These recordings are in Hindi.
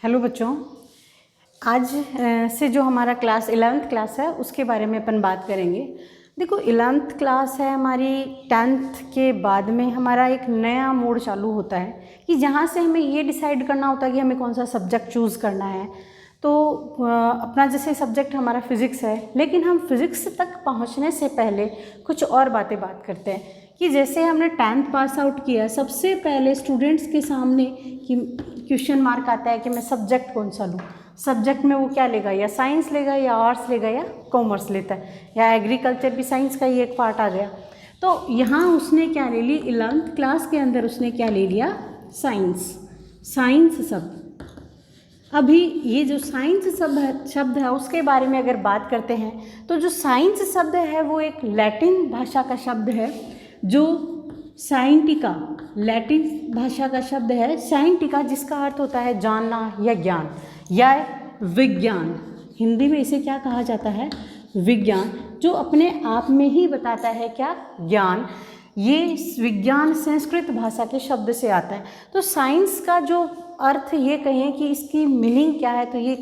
हेलो बच्चों, आज से जो हमारा क्लास 11th क्लास है उसके बारे में अपन बात करेंगे। देखो 11th क्लास है हमारी, 10th के बाद में हमारा एक नया मोड चालू होता है कि जहाँ से हमें ये डिसाइड करना होता है कि हमें कौन सा सब्जेक्ट चूज़ करना है। तो अपना जैसे सब्जेक्ट हमारा फिज़िक्स है, लेकिन हम फिज़िक्स तक पहुँचने से पहले कुछ और बात करते हैं कि जैसे हमने 10th पास आउट किया, सबसे पहले स्टूडेंट्स के सामने कि क्वेश्चन मार्क आता है कि मैं सब्जेक्ट कौन सा लूँ। सब्जेक्ट में वो क्या लेगा, या साइंस लेगा या आर्ट्स लेगा या कॉमर्स लेता है, या एग्रीकल्चर भी साइंस का ही एक पार्ट आ गया। तो यहाँ उसने क्या ले ली, 11th क्लास के अंदर उसने क्या ले लिया, साइंस शब्द। अभी ये जो साइंस शब्द है उसके बारे में अगर बात करते हैं तो जो साइंस शब्द है वो एक लैटिन भाषा का शब्द है, जो साइंटिका लैटिन भाषा का शब्द है। साइंटिका जिसका अर्थ होता है जानना या ज्ञान या विज्ञान। हिंदी में इसे क्या कहा जाता है, विज्ञान, जो अपने आप में ही बताता है क्या, ज्ञान। ये विज्ञान संस्कृत भाषा के शब्द से आता है। तो साइंस का जो अर्थ ये कहें कि इसकी मीनिंग क्या है, तो ये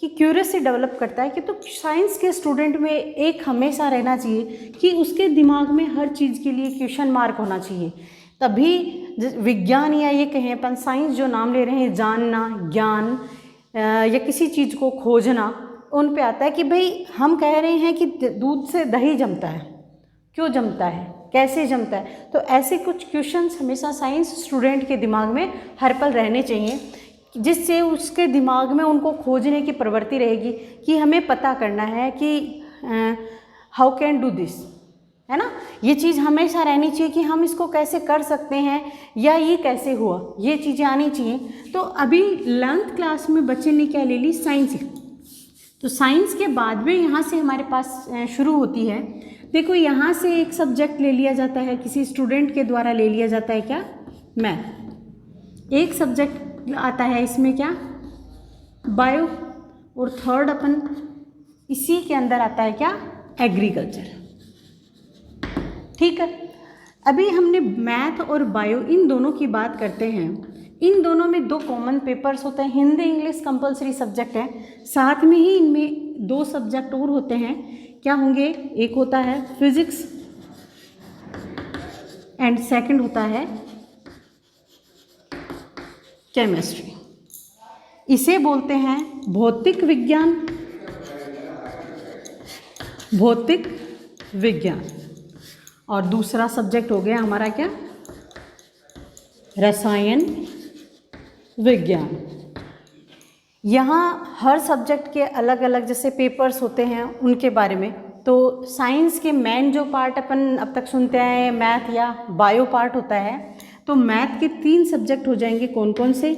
कि क्यूरियसिटी डेवलप करता है कि तो साइंस के स्टूडेंट में एक हमेशा रहना चाहिए कि उसके दिमाग में हर चीज़ के लिए क्वेश्चन मार्क होना चाहिए। तभी विज्ञान या ये कहें अपन साइंस जो नाम ले रहे हैं, जानना, ज्ञान या किसी चीज़ को खोजना, उन पे आता है कि भाई हम कह रहे हैं कि दूध से दही जमता है, क्यों जमता है, कैसे जमता है। तो ऐसे कुछ क्वेश्चंस हमेशा साइंस स्टूडेंट के दिमाग में हर पल रहने चाहिए, जिससे उसके दिमाग में उनको खोजने की प्रवृत्ति रहेगी कि हमें पता करना है कि हाउ कैन डू दिस, है ना। ये चीज़ हमेशा रहनी चाहिए कि हम इसको कैसे कर सकते हैं या ये कैसे हुआ, ये चीज़ें आनी चाहिए। तो अभी 11th क्लास में बच्चे ने क्या ले ली, साइंस। तो साइंस के बाद में यहाँ से हमारे पास शुरू होती है, देखो यहाँ से एक सब्जेक्ट ले लिया जाता है, किसी स्टूडेंट के द्वारा ले लिया जाता है क्या, मैथ। एक सब्जेक्ट आता है इसमें क्या, बायो, और थर्ड अपन इसी के अंदर आता है क्या, एग्रीकल्चर। ठीक है, अभी हमने मैथ और बायो इन दोनों की बात करते हैं। इन दोनों में दो कॉमन पेपर्स होते हैं, हिंदी इंग्लिश कंपलसरी सब्जेक्ट है, साथ में ही इनमें दो सब्जेक्ट और होते हैं। क्या होंगे, एक होता है फिजिक्स एंड सेकंड होता है केमिस्ट्री। इसे बोलते हैं भौतिक विज्ञान। और दूसरा सब्जेक्ट हो गया हमारा क्या, रसायन विज्ञान। यहाँ हर सब्जेक्ट के अलग अलग जैसे पेपर्स होते हैं उनके बारे में। तो साइंस के मेन जो पार्ट अपन अब तक सुनते हैं, मैथ या बायो पार्ट होता है। तो मैथ के 3 सब्जेक्ट हो जाएंगे, कौन कौन से,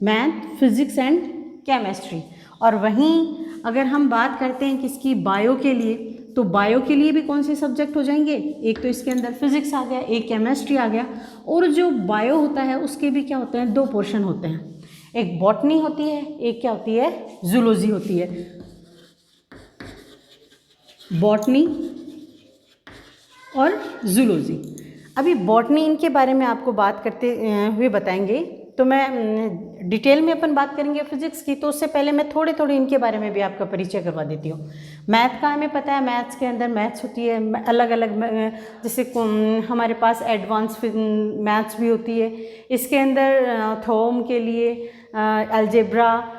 मैथ, फिजिक्स एंड केमिस्ट्री। और वहीं अगर हम बात करते हैं किसकी, बायो के लिए, तो बायो के लिए भी कौन से सब्जेक्ट हो जाएंगे, एक तो इसके अंदर फिजिक्स आ गया, एक केमिस्ट्री आ गया। और जो बायो होता है उसके भी क्या होते हैं, 2 पोर्शन होते हैं, एक बॉटनी होती है, एक क्या होती है, जूलॉजी होती है। बॉटनी और जूलॉजी। अभी बॉटनी इनके बारे में आपको बात करते हुए बताएंगे, तो मैं डिटेल में अपन बात करेंगे फिजिक्स की। तो उससे पहले मैं थोड़े इनके बारे में भी आपका परिचय करवा देती हूँ। मैथ का हमें पता है, मैथ्स के अंदर मैथ्स होती है अलग अलग, जैसे हमारे पास एडवांस मैथ्स भी होती है। इसके अंदर थ्योरम के लिए अलजेब्रा,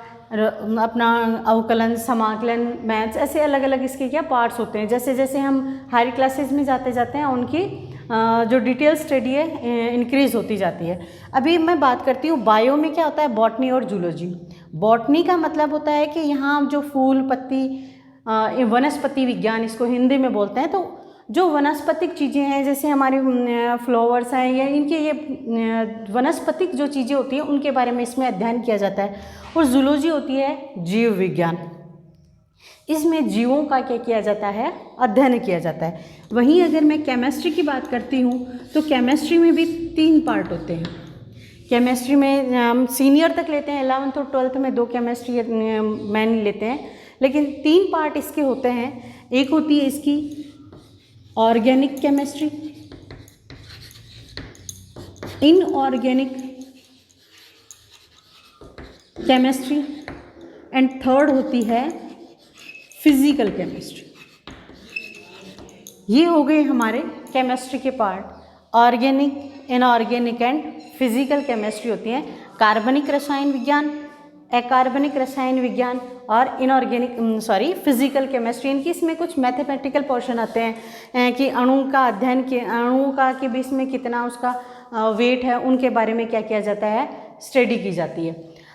अपना अवकलन, समाकलन, मैथ्स, ऐसे अलग अलग इसके क्या पार्ट्स होते हैं। जैसे जैसे हम हायर क्लासेस में जाते हैं उनकी जो डिटेल स्टडी है इंक्रीज़ होती जाती है। अभी मैं बात करती हूँ बायो में क्या होता है, बॉटनी और जूलॉजी। बॉटनी का मतलब होता है कि यहाँ जो फूल पत्ती, वनस्पति विज्ञान इसको हिंदी में बोलते हैं। तो जो वनस्पतिक चीज़ें हैं, जैसे हमारे फ्लावर्स हैं या इनके ये वनस्पतिक जो चीज़ें होती हैं उनके बारे में इसमें अध्ययन किया जाता है। और जूलॉजी होती है जीव विज्ञान, इसमें जीवों का क्या किया जाता है, अध्ययन किया जाता है। वहीं अगर मैं केमिस्ट्री की बात करती हूँ तो केमिस्ट्री में भी 3 पार्ट होते हैं। केमिस्ट्री में हम सीनियर तक लेते हैं, 11th और 12th में 2 केमिस्ट्री मैन लेते हैं, लेकिन 3 पार्ट इसके होते हैं। एक होती है इसकी organic chemistry, inorganic chemistry and third होती है फिजिकल केमिस्ट्री। ये हो गए हमारे केमिस्ट्री के part. Organic, inorganic and physical chemistry होती है। कार्बनिक रसायन विज्ञान, अकार्बनिक रसायन विज्ञान और इनऑर्गेनिक फिजिकल केमिस्ट्री। इनकी इसमें कुछ मैथमेटिकल पोर्शन आते हैं कि अणु का अध्ययन के अणु का के बीच में कितना उसका वेट है, उनके बारे में क्या किया जाता है, स्टडी की जाती है।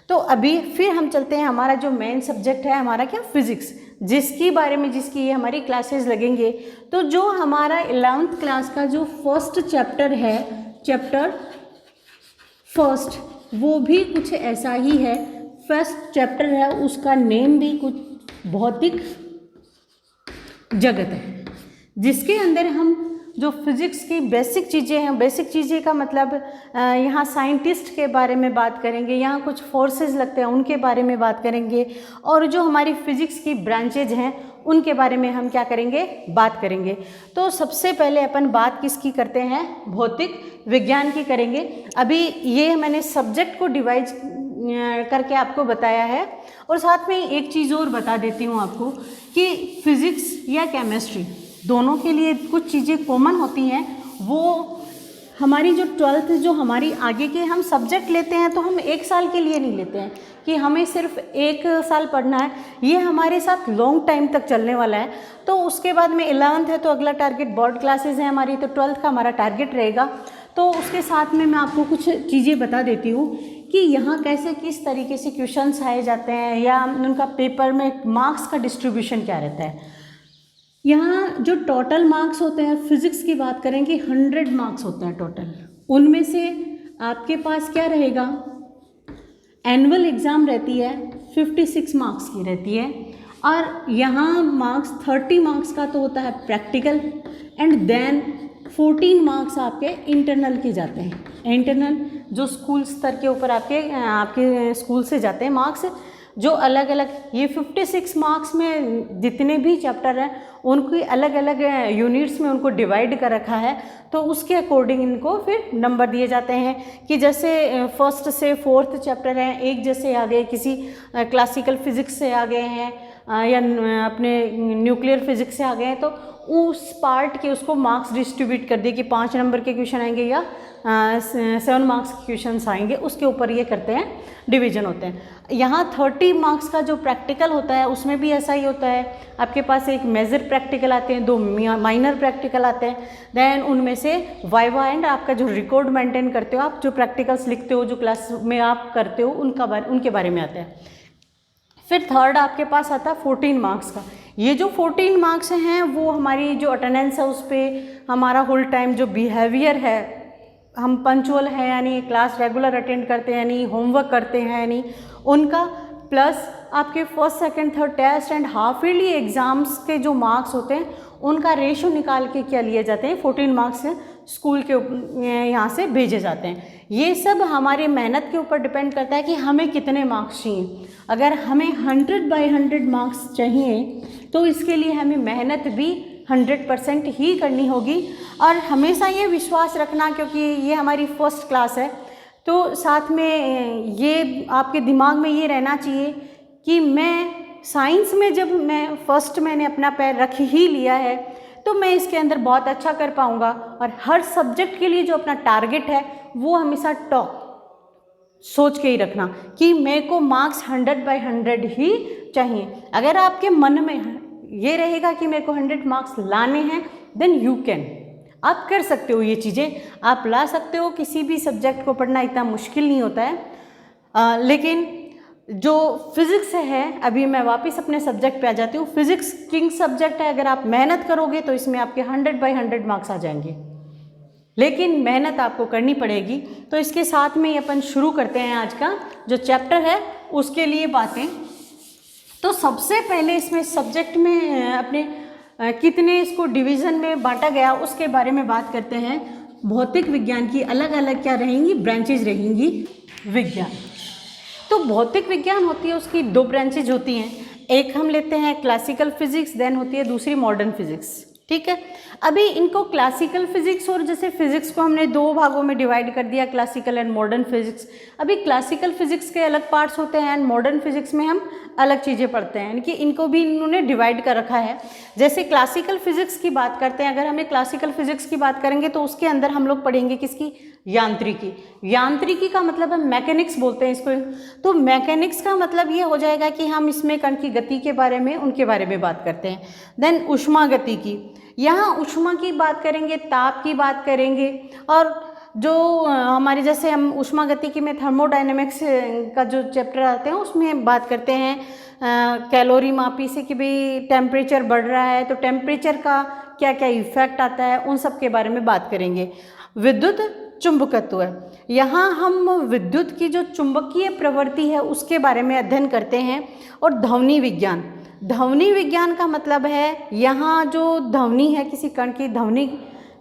तो अभी फिर हम चलते हैं, हमारा जो मेन सब्जेक्ट है हमारा क्या, फिजिक्स, जिसकी बारे में जिसकी ये हमारी क्लासेस लगेंगे। तो जो हमारा 11th क्लास का जो फर्स्ट चैप्टर है, चैप्टर फर्स्ट, वो भी कुछ ऐसा ही है। फर्स्ट चैप्टर है, उसका नेम भी कुछ भौतिक जगत है, जिसके अंदर हम जो फिज़िक्स की बेसिक चीज़ें हैं, बेसिक चीज़ें का मतलब यहाँ साइंटिस्ट के बारे में बात करेंगे, यहाँ कुछ फोर्सेस लगते हैं उनके बारे में बात करेंगे, और जो हमारी फिज़िक्स की ब्रांचेज हैं उनके बारे में हम क्या करेंगे, बात करेंगे। तो सबसे पहले अपन बात किसकी करते हैं, भौतिक विज्ञान की करेंगे। अभी ये मैंने सब्जेक्ट को डिवाइड करके आपको बताया है, और साथ में एक चीज़ और बता देती हूँ आपको कि फिज़िक्स या केमिस्ट्री दोनों के लिए कुछ चीज़ें कॉमन होती हैं। वो हमारी जो 12th जो हमारी आगे के हम सब्जेक्ट लेते हैं, तो हम 1 साल के लिए नहीं लेते हैं कि हमें सिर्फ 1 साल पढ़ना है, ये हमारे साथ लॉन्ग टाइम तक चलने वाला है। तो उसके बाद में 11th है तो अगला टारगेट बोर्ड क्लासेस है हमारी, तो 12th का हमारा टारगेट रहेगा। तो उसके साथ में मैं आपको कुछ चीज़ें बता देती हूँ कि यहाँ कैसे किस तरीके से क्वेश्चंस आए जाते हैं, या उनका पेपर में मार्क्स का डिस्ट्रीब्यूशन क्या रहता है। यहाँ जो टोटल मार्क्स होते हैं, फिज़िक्स की बात करेंगे 100 मार्क्स होते हैं टोटल। उनमें से आपके पास क्या रहेगा, एनुअल एग्ज़ाम रहती है 56 मार्क्स की रहती है, और यहाँ मार्क्स 30 मार्क्स का तो होता है प्रैक्टिकल, एंड देन 14 मार्क्स आपके इंटरनल के जाते हैं। इंटरनल जो स्कूल स्तर के ऊपर आपके स्कूल से जाते हैं मार्क्स, जो अलग अलग, ये 56 मार्क्स में जितने भी चैप्टर हैं उनकी अलग अलग यूनिट्स में उनको डिवाइड कर रखा है। तो उसके अकॉर्डिंग इनको फिर नंबर दिए जाते हैं कि जैसे 1st से 4th चैप्टर हैं, एक जैसे आ गए किसी क्लासिकल फिज़िक्स से आ गए हैं, या अपने न्यूक्लियर फिज़िक्स से आ गए हैं, तो उस पार्ट के उसको मार्क्स डिस्ट्रीब्यूट कर दिए कि 5 नंबर के क्वेश्चन आएंगे या 7 मार्क्स के क्वेश्चन आएंगे, उसके ऊपर ये करते हैं, डिवीजन होते हैं। यहाँ 30 मार्क्स का जो प्रैक्टिकल होता है उसमें भी ऐसा ही होता है। आपके पास एक मेजर प्रैक्टिकल आते हैं, 2 माइनर प्रैक्टिकल आते हैं, देन उनमें से वाइवा एंड आपका जो रिकॉर्ड मेंटेन करते हो आप, जो प्रैक्टिकल्स लिखते हो, जो क्लास में आप करते हो, उनके बारे में आता है। फिर थर्ड आपके पास आता है 14 मार्क्स का। ये जो 14 मार्क्स हैं वो हमारी जो अटेंडेंस है उस पर, हमारा होल टाइम जो बिहेवियर है, हम पंचुअल हैं यानी क्लास रेगुलर अटेंड करते हैं यानी होमवर्क करते हैं यानी उनका, प्लस आपके 1st, 2nd, 3rd test and half yearly exams के जो मार्क्स होते हैं उनका रेशो निकाल के क्या लिए जाते हैं, 14 मार्क्स स्कूल के यहाँ से भेजे जाते हैं। ये सब हमारी मेहनत के ऊपर डिपेंड करता है कि हमें कितने मार्क्स चाहिए। अगर हमें 100/100 मार्क्स चाहिए तो इसके लिए हमें मेहनत भी 100% ही करनी होगी, और हमेशा ये विश्वास रखना, क्योंकि ये हमारी फर्स्ट क्लास है, तो साथ में ये आपके दिमाग में ये रहना चाहिए कि मैं साइंस में जब मैं फर्स्ट मैंने अपना पैर रख ही लिया है तो मैं इसके अंदर बहुत अच्छा कर पाऊँगा। और हर सब्जेक्ट के लिए जो अपना टारगेट है वो हमेशा टॉप सोच के ही रखना कि मेरे को मार्क्स 100/100 ही चाहिए। अगर आपके मन में ये रहेगा कि मेरे को 100 मार्क्स लाने हैं, देन यू कैन, आप कर सकते हो, ये चीज़ें आप ला सकते हो। किसी भी सब्जेक्ट को पढ़ना इतना मुश्किल नहीं होता है। लेकिन जो फिज़िक्स है, अभी मैं वापस अपने सब्जेक्ट पे आ जाती हूँ। फिज़िक्स किंग सब्जेक्ट है, अगर आप मेहनत करोगे तो इसमें आपके 100/100 मार्क्स आ जाएंगे, लेकिन मेहनत आपको करनी पड़ेगी। तो इसके साथ में अपन शुरू करते हैं आज का जो चैप्टर है उसके लिए बातें। तो सबसे पहले इसमें सब्जेक्ट में अपने कितने इसको डिवीज़न में बांटा गया उसके बारे में बात करते हैं। भौतिक विज्ञान की अलग अलग क्या रहेंगी, ब्रांचेज रहेंगी विज्ञान। तो भौतिक विज्ञान होती है, उसकी 2 ब्रांचेज होती हैं। एक हम लेते हैं क्लासिकल फिजिक्स, देन होती है दूसरी मॉडर्न फिजिक्स, ठीक है। अभी इनको क्लासिकल फिजिक्स और जैसे फिजिक्स को हमने दो भागों में डिवाइड कर दिया, क्लासिकल एंड मॉडर्न फिजिक्स। अभी क्लासिकल फिजिक्स के अलग पार्ट्स होते हैं एंड मॉडर्न फिजिक्स में हम अलग चीज़ें पढ़ते हैं, यानी कि इनको भी इन्होंने डिवाइड कर रखा है। जैसे क्लासिकल फिजिक्स की बात करते हैं, अगर हमें क्लासिकल फिजिक्स की बात करेंगे तो उसके अंदर हम लोग पढ़ेंगे किसकी, यांत्रिकी। यांत्रिकी का मतलब हम मैकेनिक्स बोलते हैं इसको। तो मैकेनिक्स का मतलब ये हो जाएगा कि हम इसमें कण की गति के बारे में, उनके बारे में बात करते हैं। देन ऊष्मा गति की, यहाँ ऊष्मा की बात करेंगे, ताप की बात करेंगे, और जो हमारे जैसे हम ऊष्मा गतिकी में थर्मोडायनेमिक्स का जो चैप्टर आते हैं उसमें बात करते हैं कैलोरी मापी से कि भाई टेम्परेचर बढ़ रहा है तो टेम्परेचर का क्या क्या इफेक्ट आता है, उन सब के बारे में बात करेंगे। विद्युत चुंबकत्व, यहाँ हम विद्युत की जो चुंबकीय प्रवृत्ति है उसके बारे में अध्ययन करते हैं। और ध्वनि विज्ञान, ध्वनि विज्ञान का मतलब है यहाँ जो ध्वनि है किसी कण की ध्वनि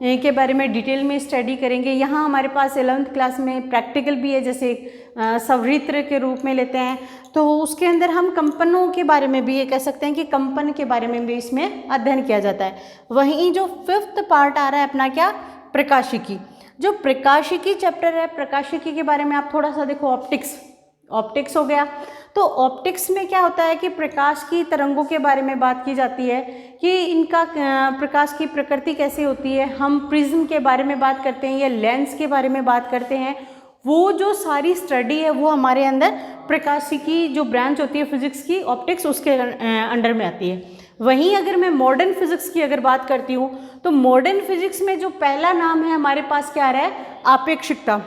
के बारे में डिटेल में स्टडी करेंगे। यहाँ हमारे पास 11th क्लास में प्रैक्टिकल भी है, जैसे सवृत्र के रूप में लेते हैं, तो उसके अंदर हम कंपनों के बारे में भी ये कह सकते हैं कि कंपन के बारे में भी इसमें अध्ययन किया जाता है। वहीं जो 5th पार्ट आ रहा है अपना क्या, प्रकाशिकी। जो प्रकाशिकी चैप्टर है, प्रकाशिकी के बारे में आप थोड़ा सा देखो, ऑप्टिक्स हो गया। तो ऑप्टिक्स में क्या होता है कि प्रकाश की तरंगों के बारे में बात की जाती है कि इनका प्रकाश की प्रकृति कैसे होती है। हम प्रिज्म के बारे में बात करते हैं या लेंस के बारे में बात करते हैं। वो जो सारी स्टडी है वो हमारे अंदर प्रकाशिकी जो ब्रांच होती है फिजिक्स की, ऑप्टिक्स, उसके अंडर में आती है। वहीं अगर मैं मॉडर्न फिजिक्स की अगर बात करती हूँ तो मॉडर्न फिजिक्स में जो पहला नाम है हमारे पास क्या आ रहा है, आपेक्षिकता।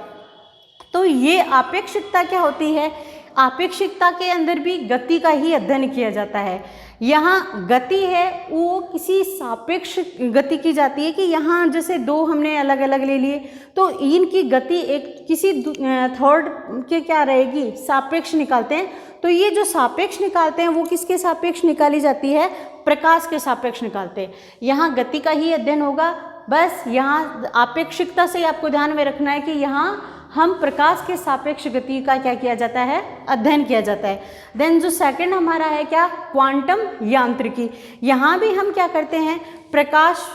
तो ये आपेक्षिकता क्या होती है, आपेक्षिकता के अंदर भी गति का ही अध्ययन किया जाता है। यहाँ गति है वो किसी सापेक्ष गति की जाती है कि यहाँ जैसे दो हमने अलग अलग ले लिए तो इनकी गति एक किसी थर्ड के क्या रहेगी, सापेक्ष निकालते हैं। तो ये जो सापेक्ष निकालते हैं वो किसके सापेक्ष निकाली जाती है, प्रकाश के सापेक्ष निकालते हैं। यहाँ गति का ही अध्ययन होगा। बस यहाँ आपेक्षिकता से आपको ध्यान में रखना है कि यहाँ हम प्रकाश के सापेक्ष गति का क्या किया जाता है, अध्ययन किया जाता है। देन जो सेकंड हमारा है क्या, क्वांटम यांत्रिकी। यहाँ भी हम क्या करते हैं, प्रकाश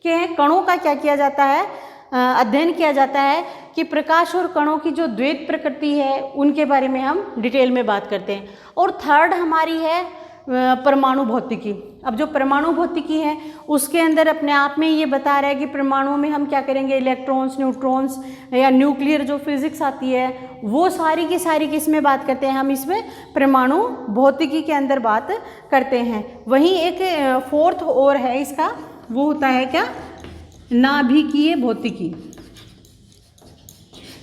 के कणों का क्या किया जाता है, अध्ययन किया जाता है कि प्रकाश और कणों की जो द्वैत प्रकृति है उनके बारे में हम डिटेल में बात करते हैं। और थर्ड हमारी है परमाणु भौतिकी। अब जो परमाणु भौतिकी है उसके अंदर अपने आप में ये बता रहा है कि परमाणु में हम क्या करेंगे, इलेक्ट्रॉन्स, न्यूट्रॉन्स या न्यूक्लियर जो फिजिक्स आती है वो सारी की सारी किस में बात करते हैं, हम इसमें परमाणु भौतिकी के अंदर बात करते हैं। वहीं एक फोर्थ और है इसका, वो होता है क्या, नाभिकीय भौतिकी।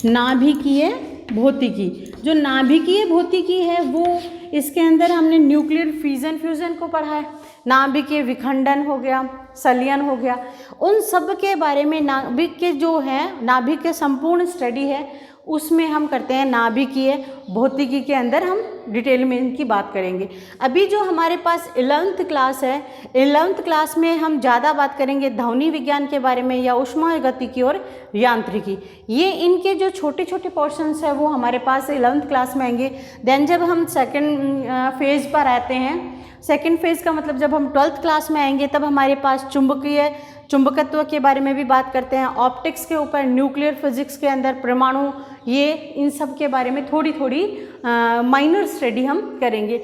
नाभिकीय भौतिकी, जो नाभिकीय भौतिकी है वो इसके अंदर हमने न्यूक्लियर फ्यूजन को पढ़ा है, नाभिकीय विखंडन हो गया, संलयन हो गया, उन सब के बारे में नाभिक के जो है, नाभिक के संपूर्ण स्टडी है उसमें हम करते हैं। नाभिकीय भौतिकी के अंदर हम डिटेल में इनकी बात करेंगे। अभी जो हमारे पास 11th क्लास है, 11th क्लास में हम ज़्यादा बात करेंगे ध्वनि विज्ञान के बारे में या ऊष्मागतिकी और यांत्रिकी। ये इनके जो छोटे छोटे पोर्शंस है वो हमारे पास 11th क्लास में आएंगे। देन जब हम सेकेंड फेज़ पर आते हैं, सेकेंड फेज़ का मतलब जब हम 12th क्लास में आएंगे तब हमारे पास चुंबकत्व के बारे में भी बात करते हैं। ऑप्टिक्स के ऊपर, न्यूक्लियर फिजिक्स के अंदर परमाणु, ये इन सब के बारे में थोड़ी थोड़ी माइनर स्टडी हम करेंगे।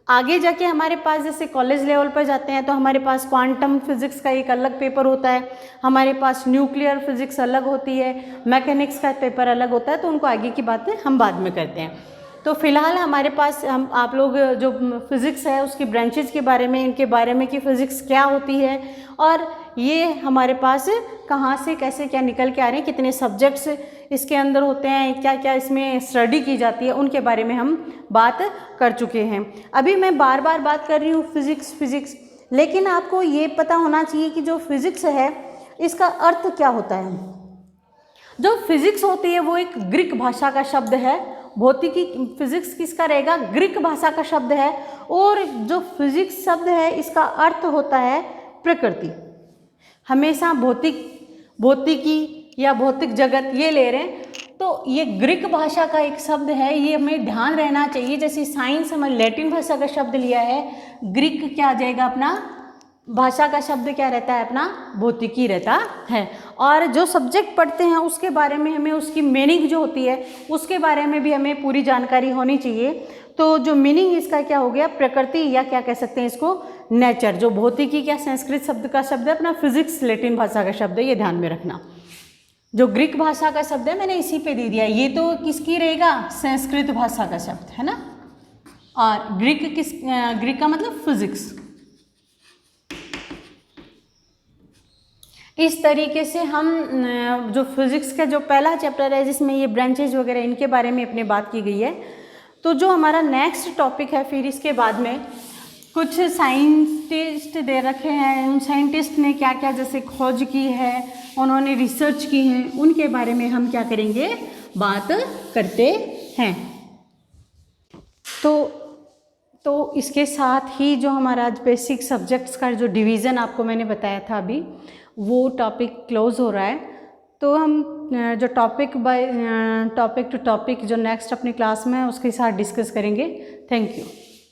आगे जाके हमारे पास जैसे कॉलेज लेवल पर जाते हैं तो हमारे पास क्वांटम फिजिक्स का एक अलग पेपर होता है, हमारे पास न्यूक्लियर फिजिक्स अलग होती है, मैकेनिक्स का पेपर अलग होता है, तो उनको आगे की बातें हम बाद में करते हैं। तो फिलहाल हमारे पास हम आप लोग जो फिज़िक्स है उसकी ब्रांचेज के बारे में, इनके बारे में कि फ़िज़िक्स क्या होती है और ये हमारे पास कहाँ से कैसे क्या निकल के आ रहे हैं, कितने सब्जेक्ट्स इसके अंदर होते हैं, क्या क्या इसमें स्टडी की जाती है, उनके बारे में हम बात कर चुके हैं। अभी मैं बार बार बात कर रही हूँ फिज़िक्स, लेकिन आपको ये पता होना चाहिए कि जो फिज़िक्स है इसका अर्थ क्या होता है। जो फिज़िक्स होती है वो एक ग्रीक भाषा का शब्द है। भौतिकी फिजिक्स किसका रहेगा, ग्रीक भाषा का शब्द है। और जो फिजिक्स शब्द है इसका अर्थ होता है प्रकृति। हमेशा भौतिकी या भौतिक जगत ये ले रहे हैं, तो ये ग्रीक भाषा का एक शब्द है, ये हमें ध्यान रहना चाहिए। जैसे साइंस हमें लैटिन भाषा का शब्द लिया है, ग्रीक क्या आ जाएगा अपना भाषा का शब्द क्या रहता है अपना, भौतिकी रहता है। और जो सब्जेक्ट पढ़ते हैं उसके बारे में हमें उसकी मीनिंग जो होती है उसके बारे में भी हमें पूरी जानकारी होनी चाहिए। तो जो मीनिंग इसका क्या हो गया, प्रकृति, या क्या कह सकते हैं इसको, नेचर। जो भौतिकी क्या संस्कृत शब्द का शब्द है अपना, फिजिक्स लैटिन भाषा का शब्द है, ये ध्यान में रखना। जो ग्रीक भाषा का शब्द है मैंने इसी पे दे दिया, ये तो किसकी रहेगा, संस्कृत भाषा का शब्द है ना। और ग्रीक का मतलब फिजिक्स। इस तरीके से हम जो फिजिक्स का जो पहला चैप्टर है जिसमें ये ब्रांचेज वगैरह इनके बारे में अपने बात की गई है। तो जो हमारा नेक्स्ट टॉपिक है, फिर इसके बाद में कुछ साइंटिस्ट दे रखे हैं, उन साइंटिस्ट ने क्या क्या जैसे खोज की है, उन्होंने रिसर्च की है, उनके बारे में हम क्या करेंगे, बात करते हैं। तो इसके साथ ही जो हमारा आज बेसिक सब्जेक्ट्स का जो डिवीज़न आपको मैंने बताया था अभी, वो टॉपिक क्लोज हो रहा है। तो हम जो टॉपिक टू टॉपिक जो नेक्स्ट अपनी क्लास में है उसके साथ डिस्कस करेंगे। Thank you.